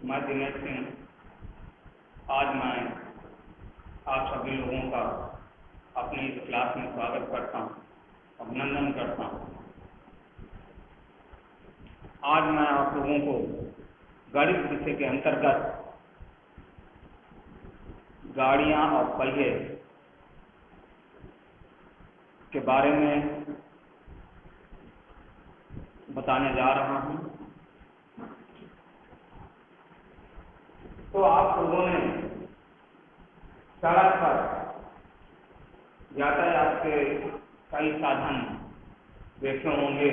मैं दिनेश सिंह आज मैं आप सभी लोगों का अपनी इस क्लास में स्वागत करता हूँ, अभिनंदन करता हूँ। आज मैं आप लोगों को गणित विषय के अंतर्गत गाड़ियाँ और पहिए के बारे में बताने जा रहा हूँ। तो आप लोगों ने सड़क पर यातायात के कई साधन देखे होंगे,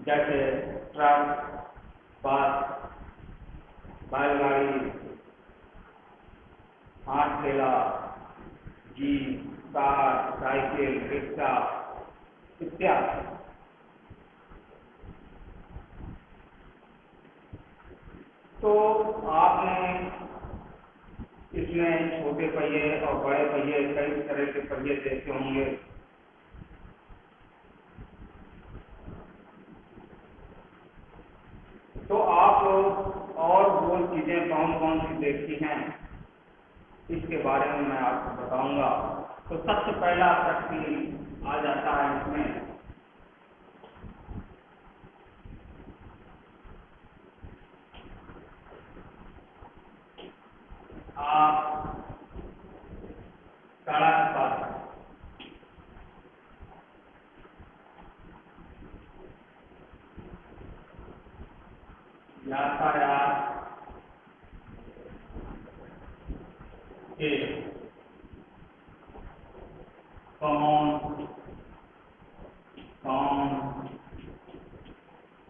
जैसे ट्रक, बस, बैलगाड़ी, हाथ ठेला, जीप, कार, साइकिल, रिक्शा इत्यादि। तो आपने इसमें छोटे पहिए और बड़े पहिए कई तरह के पहिए देखे होंगे। तो आप लोग और वो चीजें कौन कौन सी देखी हैं इसके बारे में मैं आपको बताऊंगा। तो सबसे पहला प्रश्न आ जाता है इसमें, आप सड़क पर यातायात के कौन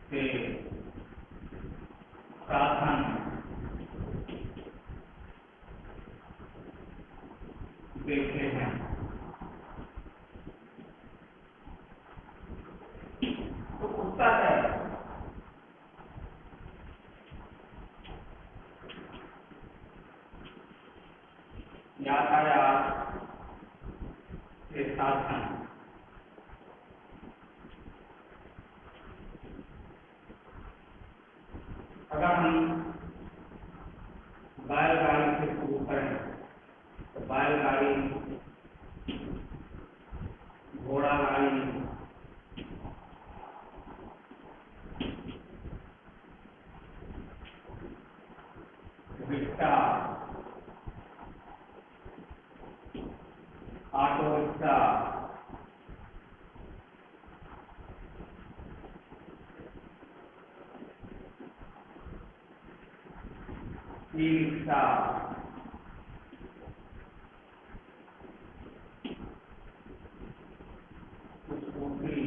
से साधन देखे हैं। तो उत्तर है यातायात के साधन। अगर हम बैलगाड़ी से शुरू करें तो बैलगाड़ी, घोड़ा गाड़ी, rickshaw, auto rickshaw, e rickshaw, scooty,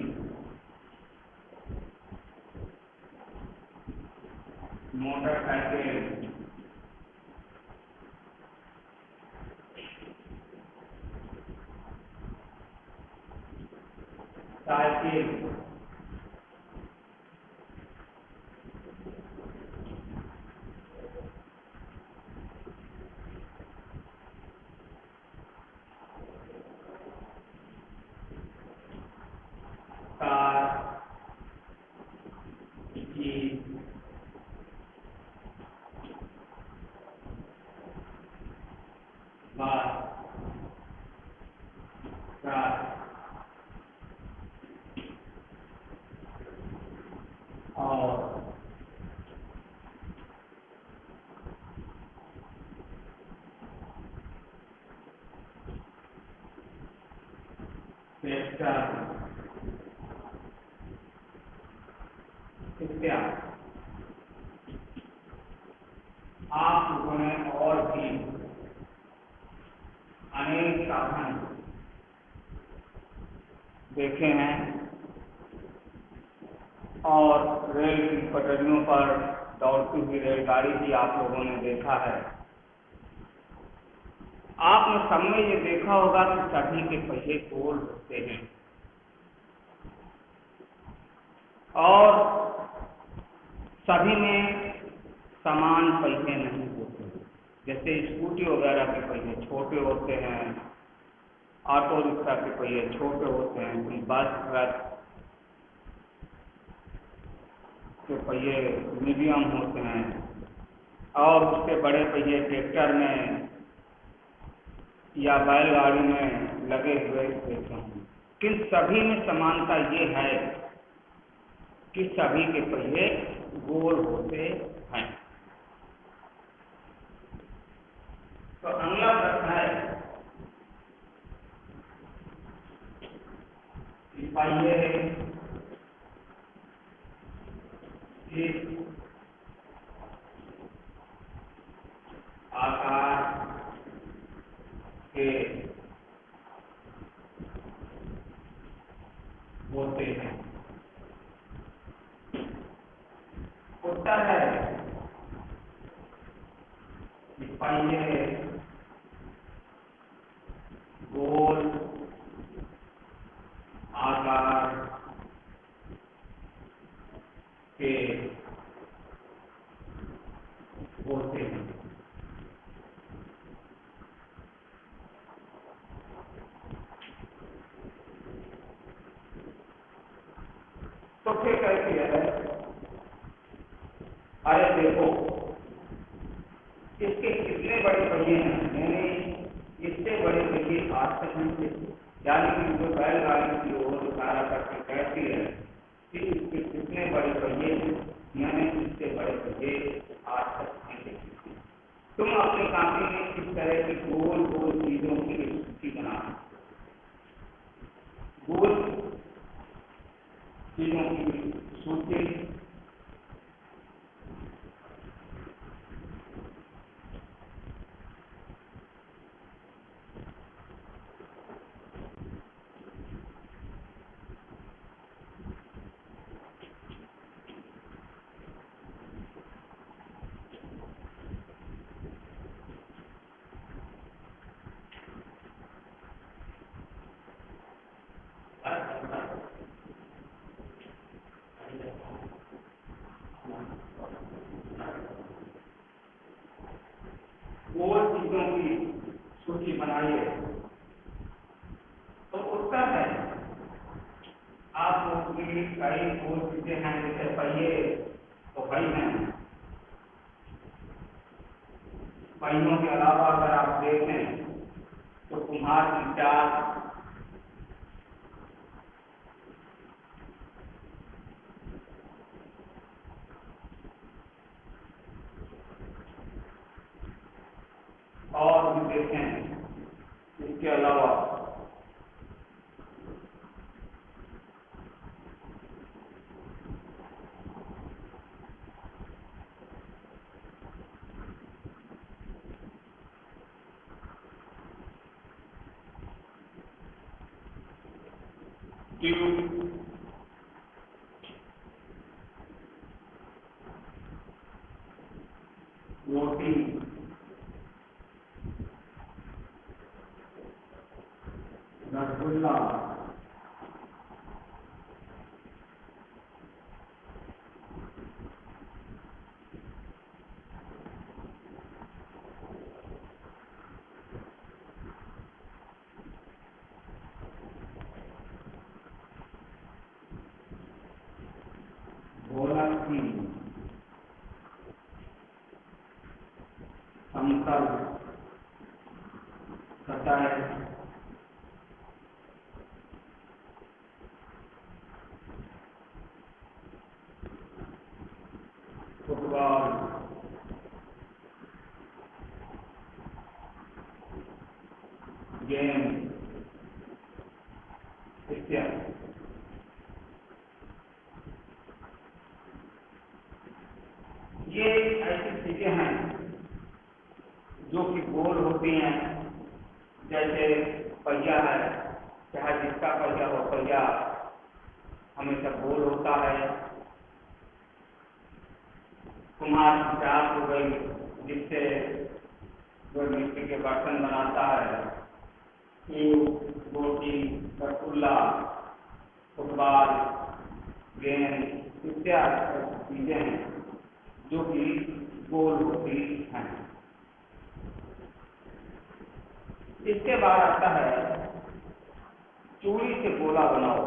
motorcycle, cycle, car, jeep, बस, ट्रक और ट्रैक्टर इत्यादि। आप लोगों ने और भी अनेक साधन देखे हैं और रेल की पटरियों पर दौड़ती हुई रेलगाड़ी भी आप लोगों ने देखा है। आपने सब में ये देखा होगा कि सभी के पहिए गोल होते हैं और सभी में समान पहिए नहीं होते। जैसे स्कूटी वगैरह के पहिए छोटे होते हैं, ऑटो रिक्शा के पहिए छोटे होते हैं, बस, ट्रक के पहिए मीडियम होते हैं और उसके बड़े पहिए ट्रैक्टर में या बैलगाड़ी में लगे हुए देखे हैं। किन सभी में समानता ये है कि सभी के पहिए गोल होते हैं। तो अगला प्रश्न है कि पहिए किस आकार के होते हैं। उत्तर है कि पहिए गोल आकार के होते हैं। तो फिर कैसे है? अरे देखो, इसके कितने बड़े पहिए हैं, यानी इससे बड़े पहिए आज तक नहीं थे। यानी कि जो बैलगाड़ी की ओर इशारा करके कहती है कि इसके कितने बड़े पहिए हैं, मैंने इससे बड़े पहिए आज तक नहीं देखे। तुम अपनी कॉपी में इस तरह की गोल गोल चीजों की एक सूची बना, गोल चीजों की सूची गोल चीजों की सूची बनाइए। तो उत्तर है आप लोगों की कई गोल चीजें हैं, जैसे पहिए तो कई हैं। पहियों के अलावा अगर आप देखें तो कुम्हार की चाल, और भी देखें इसके अलावा ट्यूब, रोटी, रसगुल्ला, ढोलक की समतल सतह, फुटबॉल, गेम इत्यादि। ये ऐसी चीजें हैं जो कि गोल होती हैं। जैसे पहिया है, चाहे जिसका पहिया हो, पहिया हमेशा गोल होता है। कुम्हार की चाल हो गई, जिससे जो मिट्टी के बर्तन बनाता है। रोटी, रसगुल्ला, फुटबॉल, गेंद इत्यादि चीजें हैं जो कि गोल होती हैं। इसके बाद आता है चूड़ी से गोला बनाओ।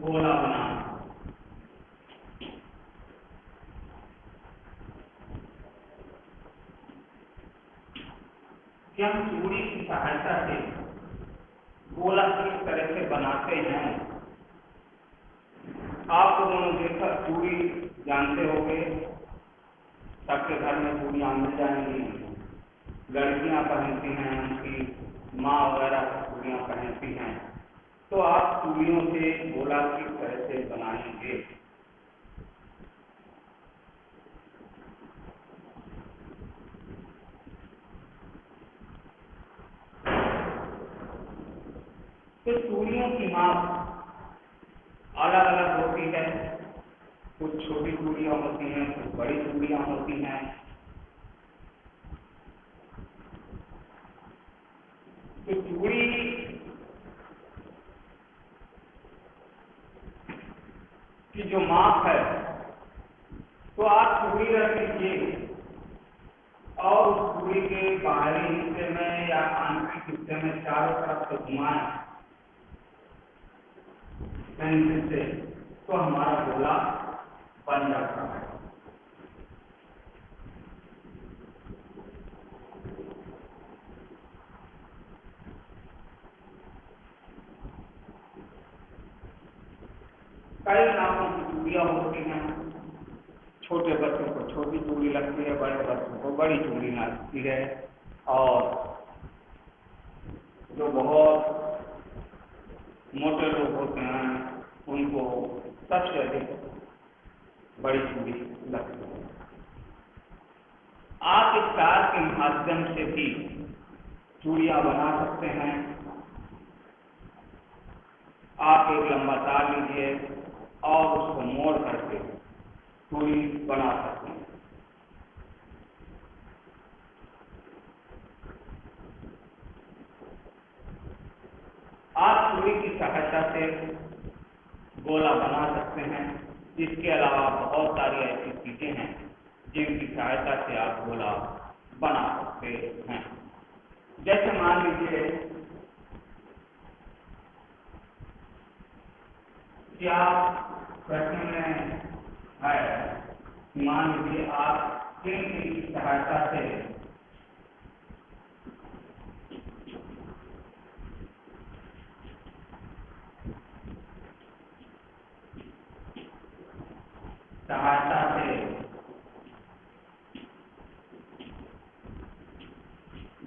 गोला बनाना। कि हम चूड़ी की सहायता से गोला किस तरह से बनाते हैं। आप तो दोनों देखा चूड़ी जानते होंगे, सबके घर में चूड़ियाँ मिल जाएंगी। लड़कियाँ पहनती हैं, उनकी माँ वगैरह चूड़ियाँ पहनती हैं। तो आप चूड़ियों से गोला किस तरह से बनाएंगे। तो चूड़ियों की माप अलग अलग होती है। कुछ छोटी चूड़ियाँ होती हैं, कुछ बड़ी चूड़ियाँ होती हैं। तो चूड़ी की जो माप है, तो आप चूड़ी रख लीजिए और उस चूड़ी के बाहरी हिस्से में या आंतरिक हिस्से में चारों तरफ से घुमाएं पेंसिल से, तो हमारा गोला बन जाता है। कई नामों की चूड़ियाँ होती हैं। छोटे बच्चों को छोटी चूड़ी लगती है, बड़े बच्चों को बड़ी चूड़ी लगती है, और जो बहुत मोटे लोग होते हैं उनको सबसे अधिक बड़ी चूड़ी लगती है। आप इस तार के माध्यम से भी चूड़ियाँ बना सकते हैं। आप एक लंबा तार लीजिए और उसको मोड़ करके चूड़ी बना सकते हैं। आप चूड़ी की सहायता से गोला बना सकते हैं। इसके अलावा बहुत सारी ऐसी चीजें हैं जिनकी सहायता से आप गोला बना सकते हैं। जैसे मान लीजिए कि आप प्रश्न में है, मान लीजिए आप की सहायता से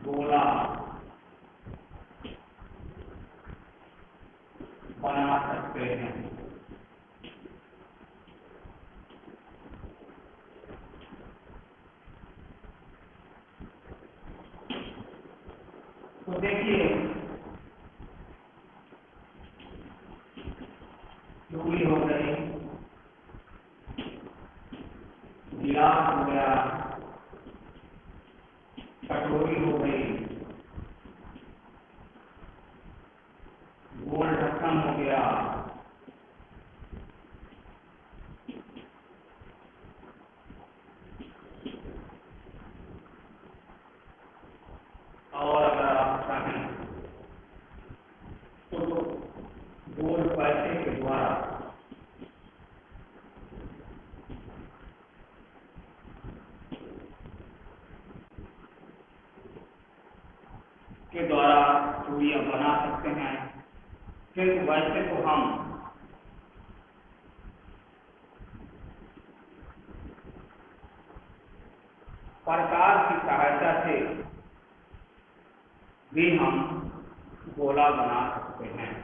गोला बना सकते हैं। तो देखिए चूड़ी हो गई, गिलास हो गया, कटोरी हो गई, गोल ढक्कन हो गया, और अगर आप चाहें तो गोल पैसे के द्वारा चूड़ियाँ बना सकते हैं। किंतु वैसे तो हम प्रकाश की सहायता से भी हम गोला बना सकते हैं।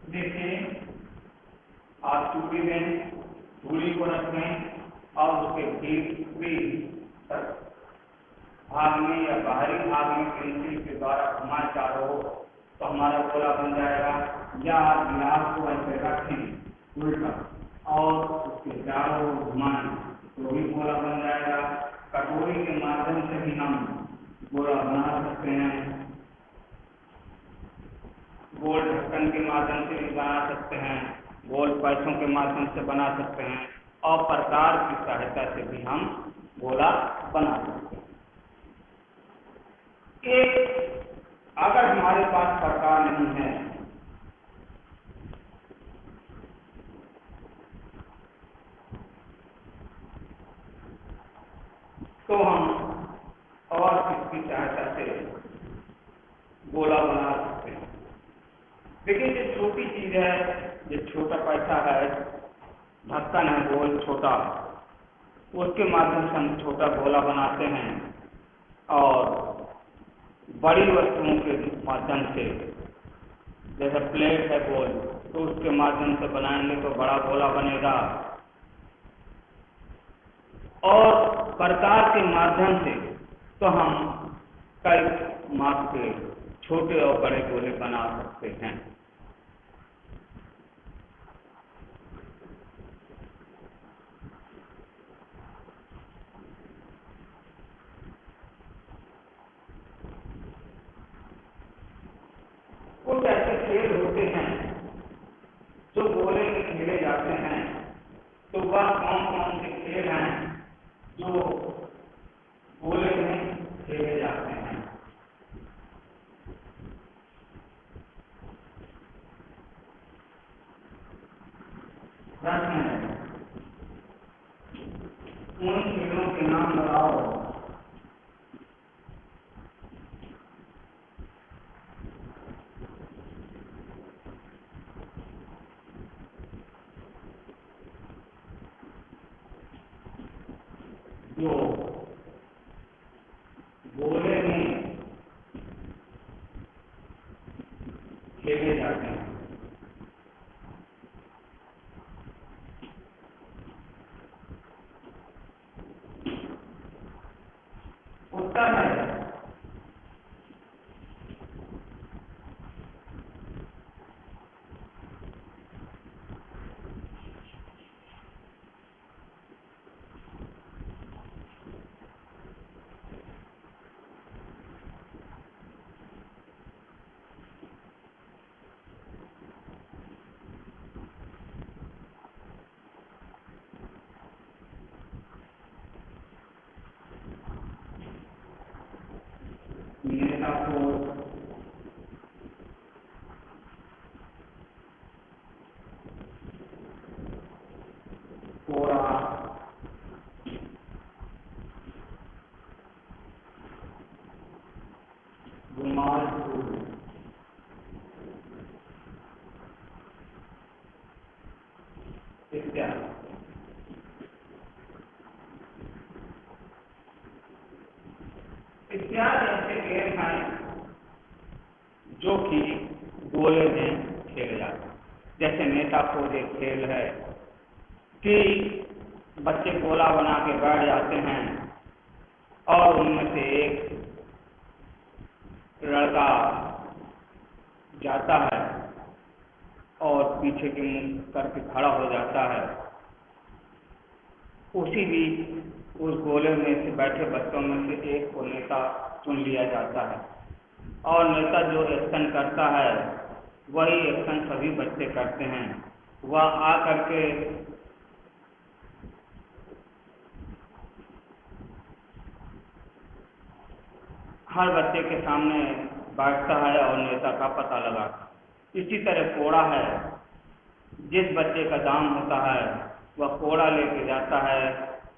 देखिए आप चूड़ी में चूड़ी को रखें और उसके भीतरी भाग में या बाहरी भाग में पेंसिल के द्वारा घुमा चारों तो हमारा गोला बन जाएगा। या गिलास को ऐसे रखें उल्टा और उसके चारों ओर घुमाएं तो भी गोला बन जाएगा। कटोरी के माध्यम से भी हम गोला बना सकते हैं, गोल ढक्कन के माध्यम से भी बना सकते हैं, गोल पैसों के माध्यम से बना सकते हैं और प्रकार की सहायता से भी हम गोला बना सकते हैं। एक अगर हमारे पास प्रकार नहीं है तो हम और किसकी सहायता से गोला बना सकते हैं। देखिए, जो छोटी चीज है, जो छोटा पैसा है, ढक्कन है गोल छोटा, उसके माध्यम से हम छोटा गोला बनाते हैं और बड़ी वस्तुओं के माध्यम से, जैसे प्लेट है गोल, तो उसके माध्यम से बनाएंगे तो बड़ा गोला बनेगा। और प्रकार के माध्यम से तो हम कई माप के छोटे और बड़े गोले बना सकते हैं। कुछ ऐसे खेल होते हैं जो गोले में खेले जाते हैं, तो वह कौन कौन से खेल हैं जो गोले में खेले जाते हैं? प्रश्न है, उन खेलों के नाम बताओ जो गोले में खेले जाते हैं। उत्तर है नेता को कोड़ा, रुमाल फूल इत्यादि। इत्यादि ऐसे खेल हैं जो कि गोले में खेले जाते हैं। जैसे नेता खोज एक खेल है कि बच्चे गोला बना के बैठ जाते हैं और उनमें से एक लड़का जाता है और पीछे के मुंह करके खड़ा हो जाता है। उसी बीच उस गोले में से बैठे बच्चों में से एक को नेता चुन लिया जाता है और नेता जो एक्शन करता है वही एक्शन सभी बच्चे करते हैं। वह आ करके हर बच्चे के सामने बैठता है और नेता का पता लगाता है। इसी तरह कोड़ा है, जिस बच्चे का दाम होता है वह कोड़ा लेके जाता है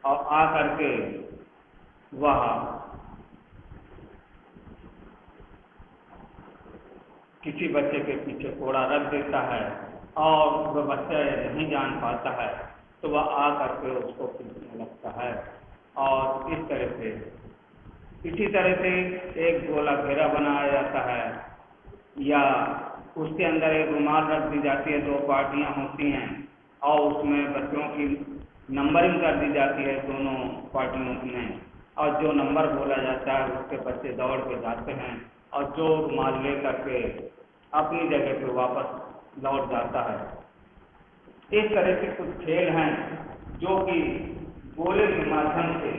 और आ करके वह किसी बच्चे के पीछे कोड़ा रख देता है और वह बच्चा नहीं जान पाता है तो वह आ करके उसको पीटने लगता है। और इस तरह से इसी तरह से एक गोला घेरा बनाया जाता है या उसके अंदर एक रुमाल रख दी जाती है। दो पार्टियां होती हैं और उसमें बच्चों की नंबरिंग कर दी जाती है दोनों पार्टियों में, और जो नंबर बोला जाता है उसके बच्चे दौड़ के जाते हैं और जो रुमाल ले करके अपनी जगह पे वापस लौट जाता है। इस तरह के कुछ खेल हैं जो कि गोले के माध्यम से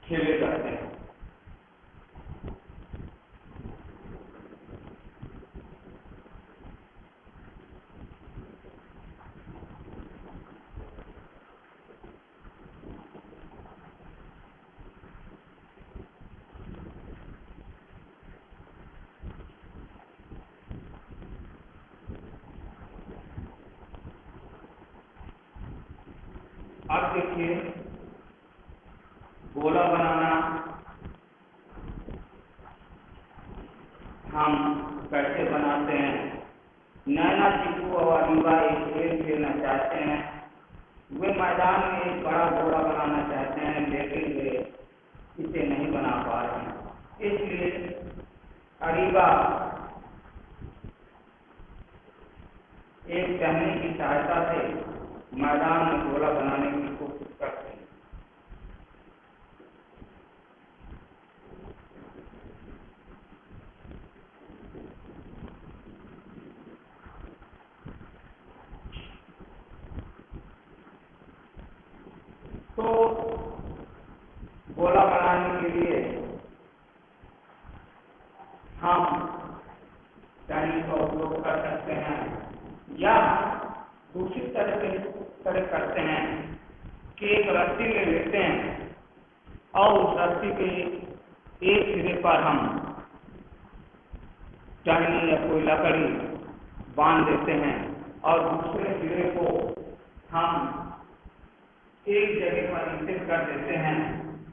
खेले जाते हैं। अब देखिए, गोला बनाना हम कैसे बनाते हैं। नैना, चिकू और अरीबा एक खेल खेलना चाहते हैं। वे मैदान में एक बड़ा गोला बनाना चाहते हैं, लेकिन वे इसे नहीं बना पा रहे हैं। इसलिए अरीबा एक टहनी की सहायता से मैदान में गोला बनाने की कोशिश करते हैं। तो गोला बनाने के लिए हम टहनी का उपयोग कर सकते हैं, या दूसरी तरह करते हैं कि एक रस्सी ले लेते हैं और उस रस्सी के एक सिरे पर हम टहनी या कोई लकड़ी बांध देते हैं और दूसरे सिरे को हम एक जगह पर स्थिर कर देते हैं,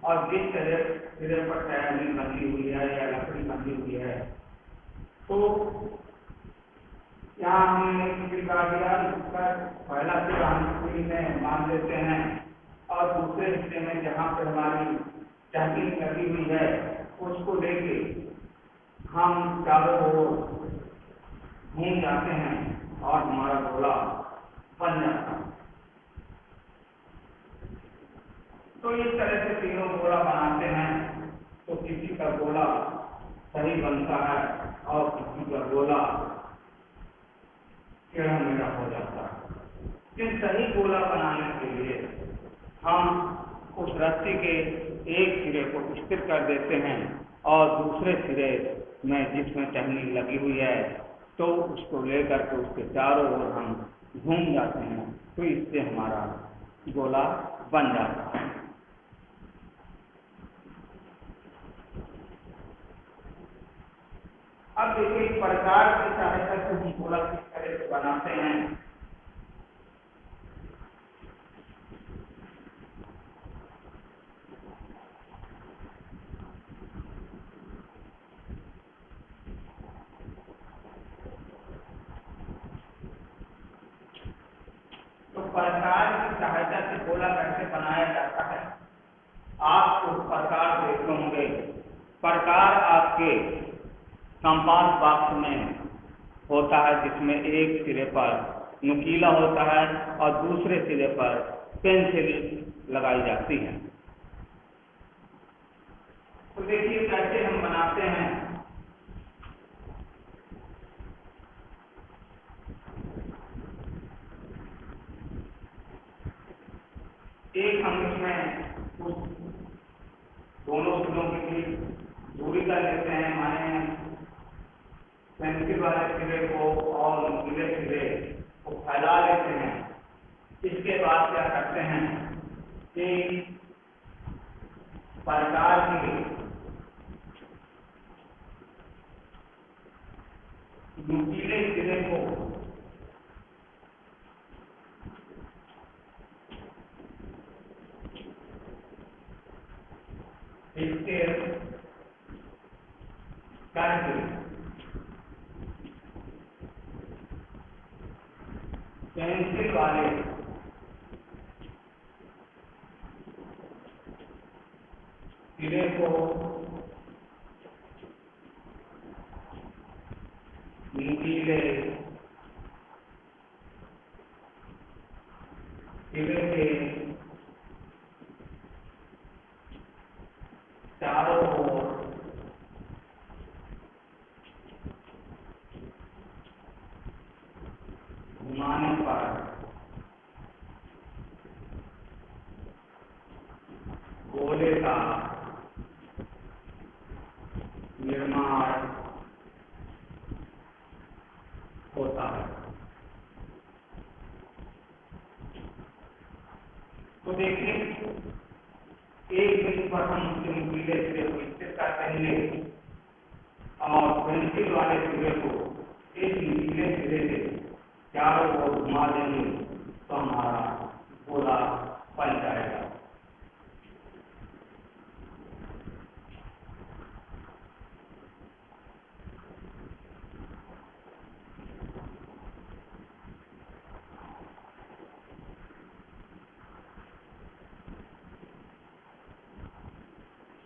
और जिस तरह सिरे पर टहनी बंधी हुई है या लकड़ी बंधी हुई है, तो यहाँ हमने पहला सिरा हम सुई में बांध देते हैं और दूसरे हिस्से में जहाँ पर हमारी टहनी लगी हुई है उसको लेके हम चारों ओर घूम जाते हैं और हमारा गोला बन जाता है। तो इस तरह से तीनों गोला बनाते हैं, तो किसी का गोला सही बनता है और किसी का गोला टेढ़ा मेढ़ा हो जाता है। इन सही गोला बनाने के लिए हम उस रस्सी के एक सिरे को स्थिर कर देते हैं और दूसरे सिरे में जिसमें टहनी लगी हुई है, तो उसको लेकर के उसके चारों ओर हम घूम जाते हैं, तो इससे हमारा गोला बन जाता है। अब देखिए, प्रकार की सहायता से हम गोला किस तरह से बनाते हैं। तो प्रकार की सहायता से गोला कैसे बनाया जाता है, आप उस प्रकार देखते होंगे। प्रकार आपके कंपास बॉक्स में होता है, जिसमें एक सिरे पर नुकीला होता है और दूसरे सिरे पर पेंसिल लगाई जाती है। तो देखिए कैसे हम बनाते हैं। एक हम इसमें उस दोनों सिरों के बीच दूरी कर लेते हैं, माने पेंसिल वाले सिरे को और नुकीले सिरे को फैला लेते हैं। इसके बाद क्या करते हैं कि प्रकार की नुकीले सिरे को इसके करके पेंसिल वाले सिरे को नुकीले सिरे के चारों ओर पैमाने पर गोले का निर्माण होता है। तो देखिए, एक बिंदु पर हम उसके नुकीले सिरे को स्थिर करते हैं और पेंसिल वाले सिरे को इस नुकीले सिरे से चारों ओर घुमा देंगे तो हमारा गोला बन जाएगा।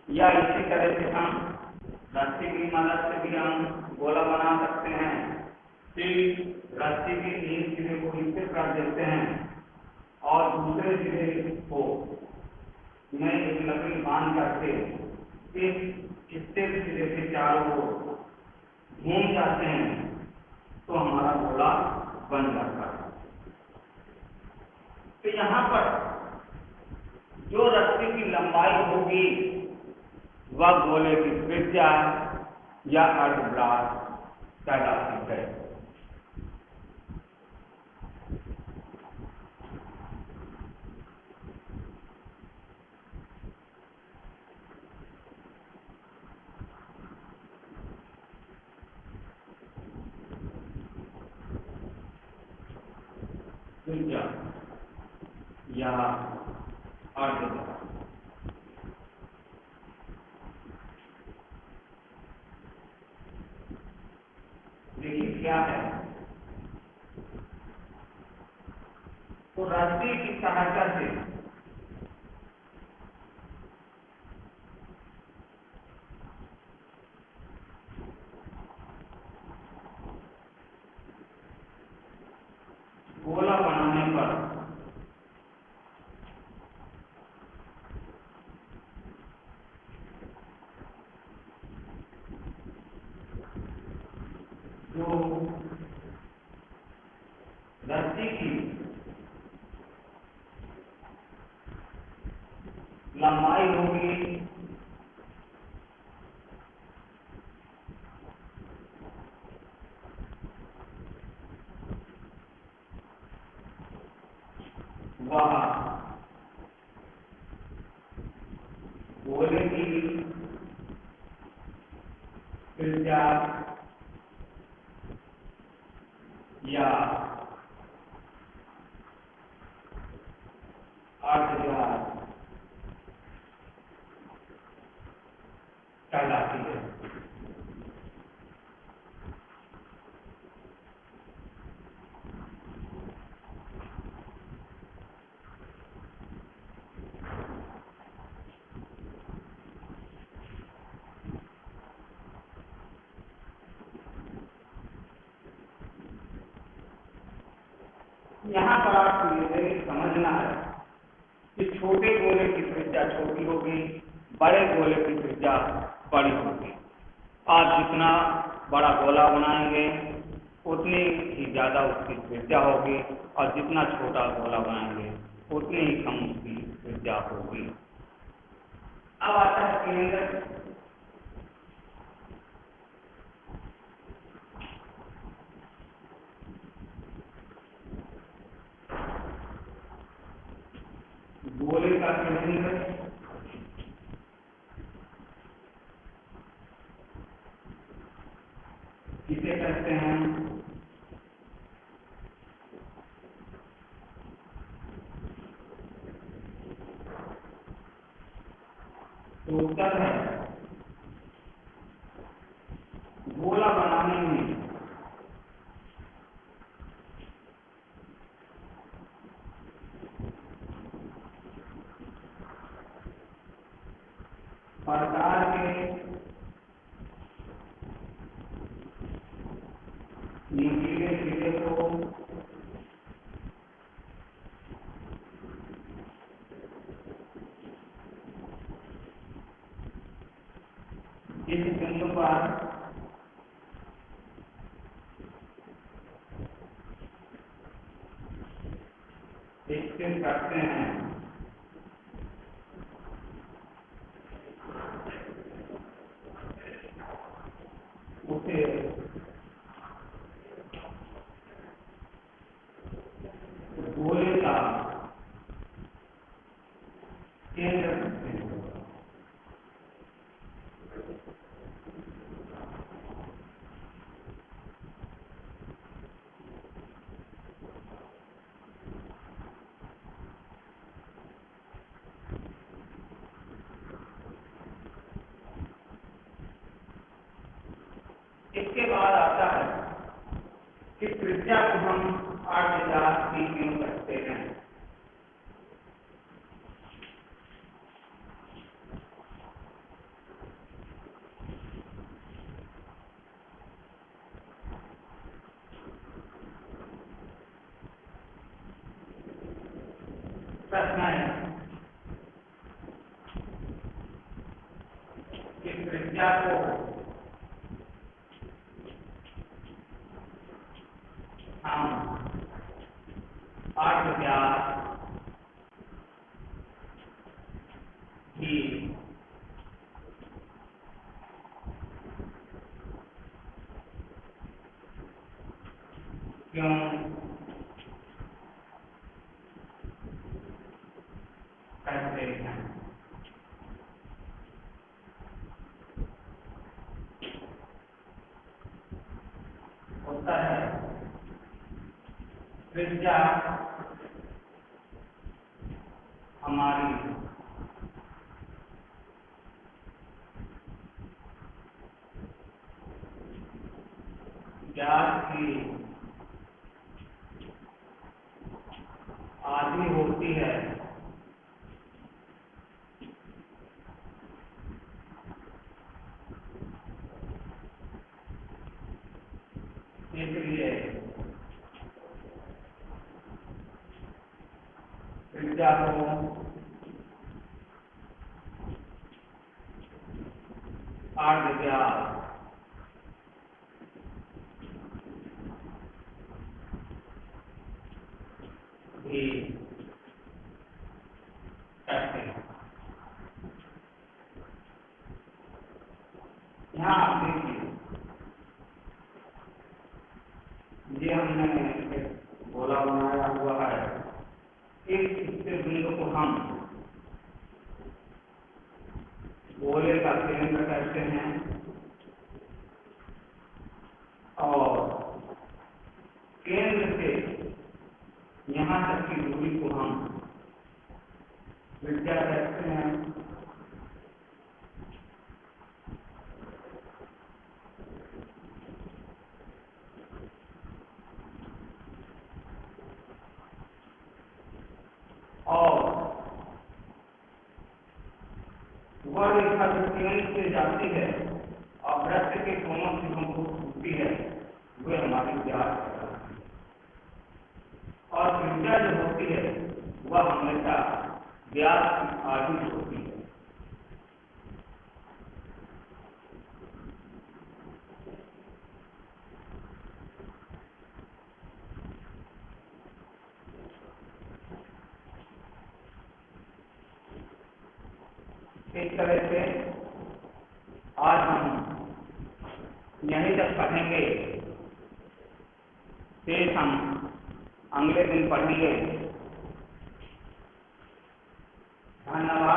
या इसी तरह से हम रस्सी की मदद से भी हम गोला बना सकते हैं। फिर रस्सी के एक सिरे को स्थिर कर देते हैं और दूसरे सिरे को में एक लकड़ी बांध करके इस स्थिर सिरे के चारों ओर घूम जाते हैं तो हमारा गोला बन जाता है। तो यहाँ पर जो रस्सी की लंबाई होगी वह गोले की त्रिज्या या अर्धव्यास कहलाती है। त्रिज्या या अर्धव्यास। देखिए क्या है, तो रस्सी की सहायता से गोला बनाने पर जो रस्सी की लंबाई होगी वह गोले की त्रिज्या या अर्धव्यास कहलाती है। यहाँ पर आपको ये समझना है कि छोटे गोले की त्रिज्या छोटी होगी, बड़े गोले की त्रिज्या बड़ी होगी। आप जितना बड़ा गोला बनाएंगे उतनी ही ज़्यादा उसकी त्रिज्या होगी और जितना छोटा गोला बनाएंगे उतनी ही कम उसकी त्रिज्या होगी। अब आता है केंद्र। गोले का केंद्र किसे कहते हैं? तो उत्तर है गोला बनाने में प्रकार के नुकीले सिरे को इस बिंदु पर एक्सचेंज करते हैं उसे गोले का केंद्र कहते हैं। इसके बाद आता है कि त्रिज्या को हम 8,000 क्यों कहते हैं। प्रश्न है कि त्रिज्या को हम 8,000 भी क्यों कहते हैं। उत्तर है त्रिज्या हमारी व्यास की आधी होती है, इसलिए त्रिज्या को 8,000 भी कहते हैं। यहाँ आप देखिए, ये हमने एक गोला बनाया हुआ है। इस स्थिर बिंदु को हम गोले का केंद्र कहते हैं और केंद्र से यहाँ तक की दूरी को हम त्रिज्या कहते हैं। और वह रेखा जो केंद्र से जाती है और वृत्त के कोनों से हमको छूटती है, वे हमारी व्यास कहलाती है। और त्रिज्या जो होती है वह हमेशा व्यास की आधी होती है। इस तरह से आज हम यहीं तक पढ़ेंगे, शेष हम अगले दिन पढ़ेंगे। धन्यवाद।